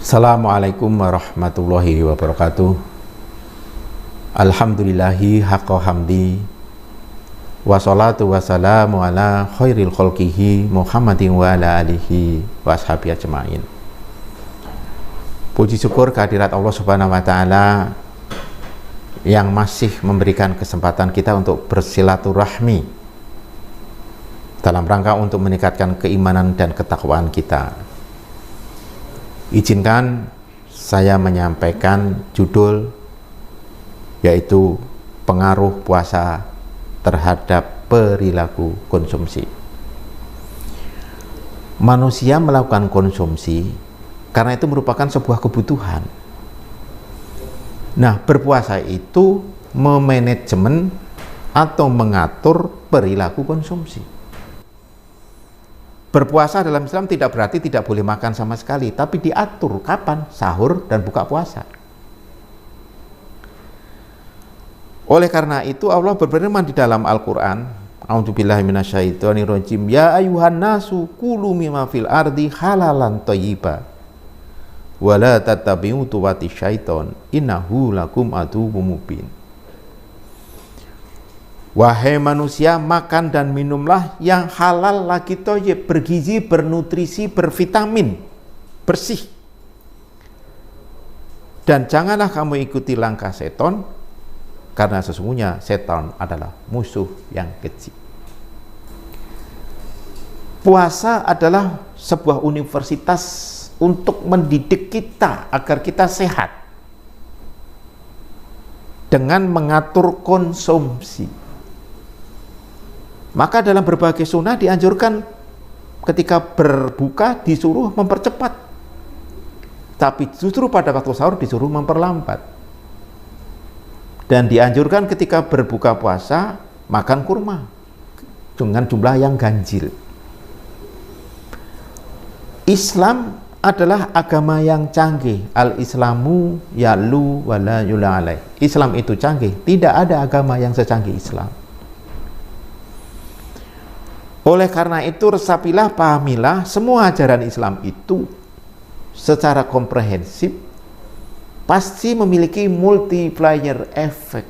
Assalamualaikum warahmatullahi wabarakatuh. Alhamdulillahi haqqa hamdi. Wassalatu wassalamu ala khairil khalqihi Muhammadin wa ala alihi wa ashabihi ajma'in. Puji syukur kehadirat Allah Subhanahu wa taala yang masih memberikan kesempatan kita untuk bersilaturahmi dalam rangka untuk meningkatkan keimanan dan ketakwaan kita. Izinkan saya menyampaikan judul yaitu pengaruh puasa terhadap perilaku konsumsi. Manusia melakukan konsumsi karena itu merupakan sebuah kebutuhan. Nah, berpuasa itu memanajemen atau mengatur perilaku konsumsi. Berpuasa dalam Islam tidak berarti tidak boleh makan sama sekali, tapi diatur kapan sahur dan buka puasa. Oleh karena itu Allah berfirman di dalam Al-Qur'an, A'udzubillahi minasyaitonirrajim, ya ayuhan nasu kulu mimma fil ardi halalan thayyiba wa la tattabi'u khutuwati syaiton innahu lakum aduwwum mubin. Wahai manusia, makan dan minumlah yang halal lagi thayyib, bergizi, bernutrisi, bervitamin, bersih. Dan janganlah kamu ikuti langkah setan, karena sesungguhnya setan adalah musuh yang keji. Puasa adalah sebuah universitas untuk mendidik kita agar kita sehat dengan mengatur konsumsi. Maka dalam berbagai sunnah dianjurkan ketika berbuka disuruh mempercepat, tapi justru pada waktu sahur disuruh memperlambat. Dan dianjurkan ketika berbuka puasa makan kurma dengan jumlah yang ganjil. Islam adalah agama yang canggih. Al-Islamu ya'lu wa la yula alaih. Islam itu canggih, tidak ada agama yang secanggih Islam. Oleh karena itu, resapilah, pahamilah semua ajaran Islam itu secara komprehensif pasti memiliki multiplier effect.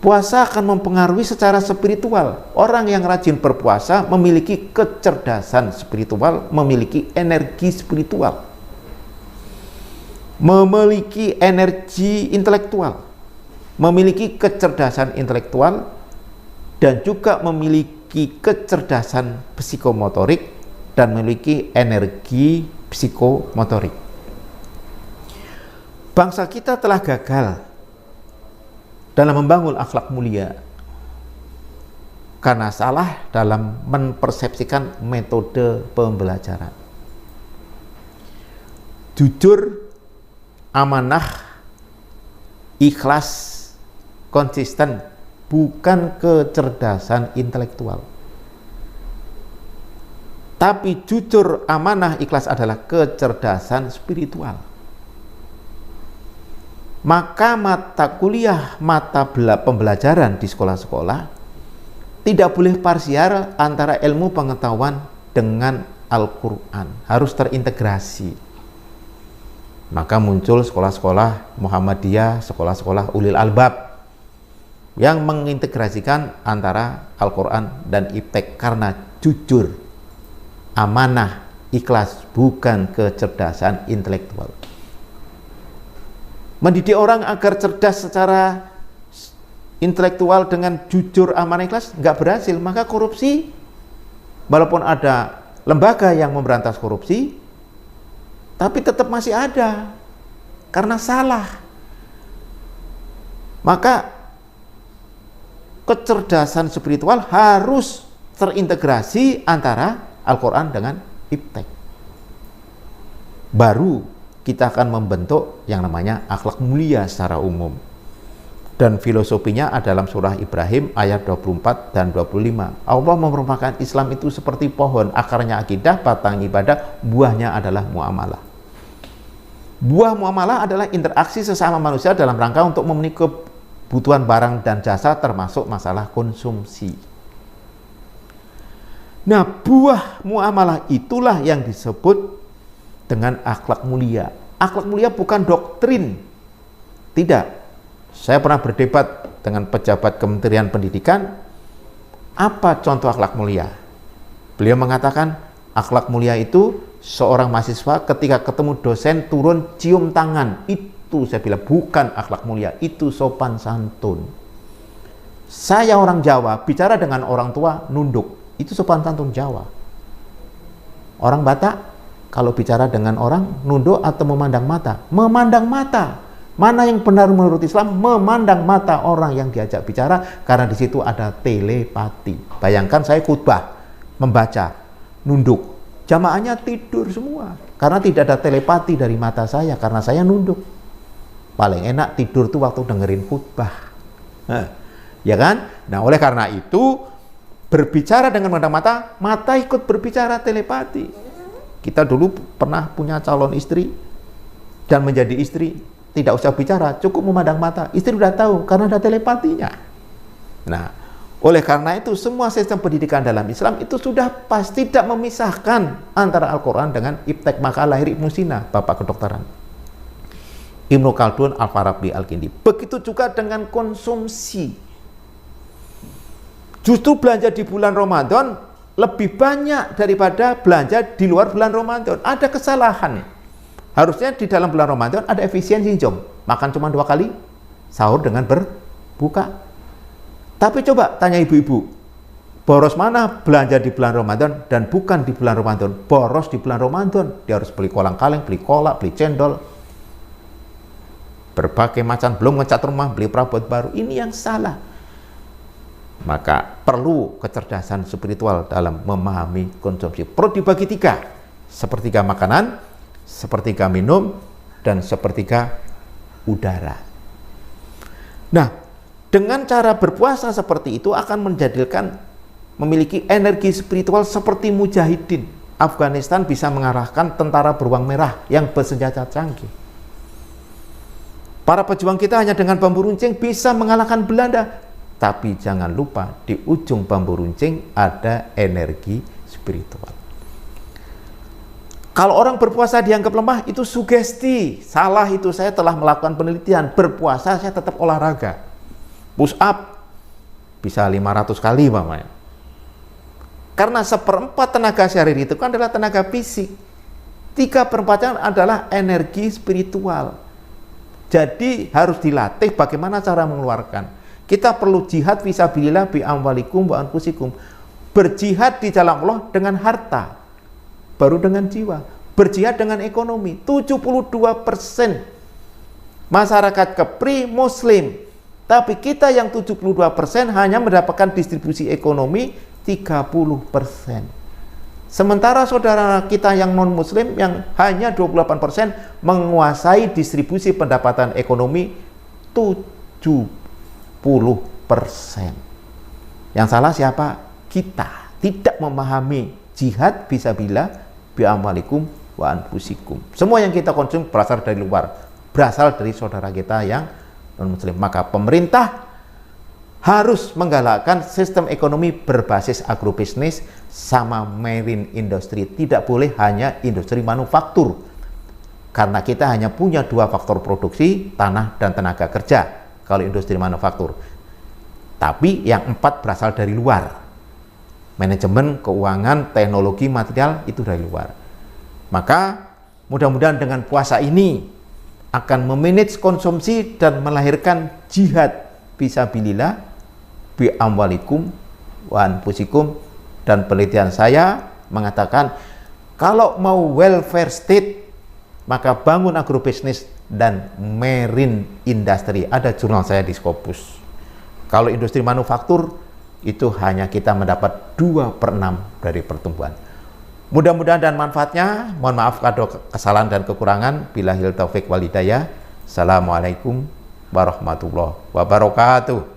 Puasa akan mempengaruhi secara spiritual. Orang yang rajin berpuasa memiliki kecerdasan spiritual, memiliki energi spiritual, memiliki energi intelektual, memiliki kecerdasan intelektual, dan juga memiliki kecerdasan psikomotorik dan memiliki energi psikomotorik. Bangsa kita telah gagal dalam membangun akhlak mulia karena salah dalam mempersepsikan metode pembelajaran. Jujur, amanah, ikhlas, konsisten bukan kecerdasan intelektual. Tapi jujur, amanah, ikhlas adalah kecerdasan spiritual. Maka mata kuliah, mata pembelajaran di sekolah-sekolah tidak boleh parsial antara ilmu pengetahuan dengan Al-Quran. Harus terintegrasi. Maka muncul sekolah-sekolah Muhammadiyah, sekolah-sekolah ulil albab yang mengintegrasikan antara Al-Quran dan iptek karena jujur, amanah, ikhlas bukan kecerdasan intelektual. Mendidik orang agar cerdas secara intelektual dengan jujur, amanah, ikhlas nggak berhasil, maka korupsi, walaupun ada lembaga yang memberantas korupsi, tapi tetap masih ada karena salah. Maka kecerdasan spiritual harus terintegrasi antara Al-Quran dengan iptek. Baru kita akan membentuk yang namanya akhlak mulia secara umum. Dan filosofinya ada dalam surah Ibrahim ayat 24 dan 25. Allah merupakan Islam itu seperti pohon, akarnya akidah, batang ibadah, buahnya adalah muamalah. Buah muamalah adalah interaksi sesama manusia dalam rangka untuk memenuhi kebutuhan barang dan jasa termasuk masalah konsumsi. Nah, buah muamalah itulah yang disebut dengan akhlak mulia. Akhlak mulia bukan doktrin. Tidak. Saya pernah berdebat dengan pejabat Kementerian Pendidikan, apa contoh akhlak mulia? Beliau mengatakan, akhlak mulia itu seorang mahasiswa ketika ketemu dosen turun cium tangan. Itu saya bilang bukan akhlak mulia, itu sopan santun. Saya orang Jawa, bicara dengan orang tua nunduk. Itu sopan santun Jawa. Orang Batak, kalau bicara dengan orang nunduk atau memandang mata? Memandang mata. Mana yang benar menurut Islam? Memandang mata orang yang diajak bicara, karena di situ ada telepati. Bayangkan saya khutbah, membaca, nunduk. Jamaahnya tidur semua, karena tidak ada telepati dari mata saya, karena saya nunduk. Paling enak tidur tuh waktu dengerin khutbah. Ya kan? Nah, oleh karena itu, berbicara dengan memandang mata, mata ikut berbicara telepati. Kita dulu pernah punya calon istri, dan menjadi istri, tidak usah bicara, cukup memandang mata. Istri sudah tahu, karena ada telepatinya. Nah, oleh karena itu, semua sistem pendidikan dalam Islam itu sudah pasti tidak memisahkan antara Al-Quran dengan iptek. Maka lahir Ibnu Sina, bapak kedokteran. Ibnu Khaldun, Al-Farabi, Al-Kindi. Begitu juga dengan konsumsi. Justru belanja di bulan Ramadan lebih banyak daripada belanja di luar bulan Ramadan. Ada kesalahan. Harusnya di dalam bulan Ramadan ada efisiensi, jom. Makan cuma 2 kali, sahur dengan berbuka. Tapi coba tanya ibu-ibu, boros mana belanja di bulan Ramadan dan bukan di bulan Ramadan? Boros di bulan Ramadan. Dia harus beli kolang-kaling, beli kolak, beli cendol. Berbagai macam, belum ngecat rumah, beli perabot baru. Ini yang salah. Maka perlu kecerdasan spiritual dalam memahami konsumsi. Perlu dibagi 3. Sepertiga makanan, sepertiga minum, dan sepertiga udara. Nah, dengan cara berpuasa seperti itu akan menjadikan memiliki energi spiritual seperti mujahidin. Afghanistan bisa mengarahkan tentara beruang merah yang bersenjata canggih. Para pejuang kita hanya dengan bambu runcing bisa mengalahkan Belanda. Tapi jangan lupa, di ujung bambu runcing ada energi spiritual. Kalau orang berpuasa dianggap lemah, itu sugesti. Salah itu, saya telah melakukan penelitian. Berpuasa saya tetap olahraga. Push up bisa 500 kali, mamanya. Karena 1/4 tenaga syariri itu kan adalah tenaga fisik. 3/4 adalah energi spiritual. Jadi harus dilatih bagaimana cara mengeluarkan. Kita perlu jihad fisabilillah bi amwalikum wa anfusikum. Berjihad di jalan Allah dengan harta, baru dengan jiwa. Berjihad dengan ekonomi. 72% masyarakat Kepri Muslim, tapi kita yang 72% hanya mendapatkan distribusi ekonomi 30%. Sementara saudara kita yang non Muslim yang hanya 28% menguasai distribusi pendapatan ekonomi 70%. Yang salah siapa? Kita tidak memahami jihad fisabilillah bi amwalikum wa anfusikum. Semua yang kita konsumsi berasal dari luar, berasal dari saudara kita yang non Muslim. Maka pemerintah harus menggalakkan sistem ekonomi berbasis agrobisnis sama marine industry. Tidak boleh hanya industri manufaktur, karena kita hanya punya 2 faktor produksi, tanah dan tenaga kerja kalau industri manufaktur. Tapi yang 4 berasal dari luar. Manajemen, keuangan, teknologi, material itu dari luar. Maka mudah-mudahan dengan puasa ini akan memanage konsumsi dan melahirkan jihad fisabilillah bi amwalikum wa anfusikum. Dan penelitian saya mengatakan kalau mau welfare state maka bangun agrobisnis dan marine industry. Ada jurnal saya di Scopus. Kalau industri manufaktur itu hanya kita mendapat 2/6 dari pertumbuhan. Mudah-mudahan dan manfaatnya. Mohon maaf kalau kesalahan dan kekurangan. Billahil taufik wal hidayah. Assalamualaikum warahmatullahi wabarakatuh.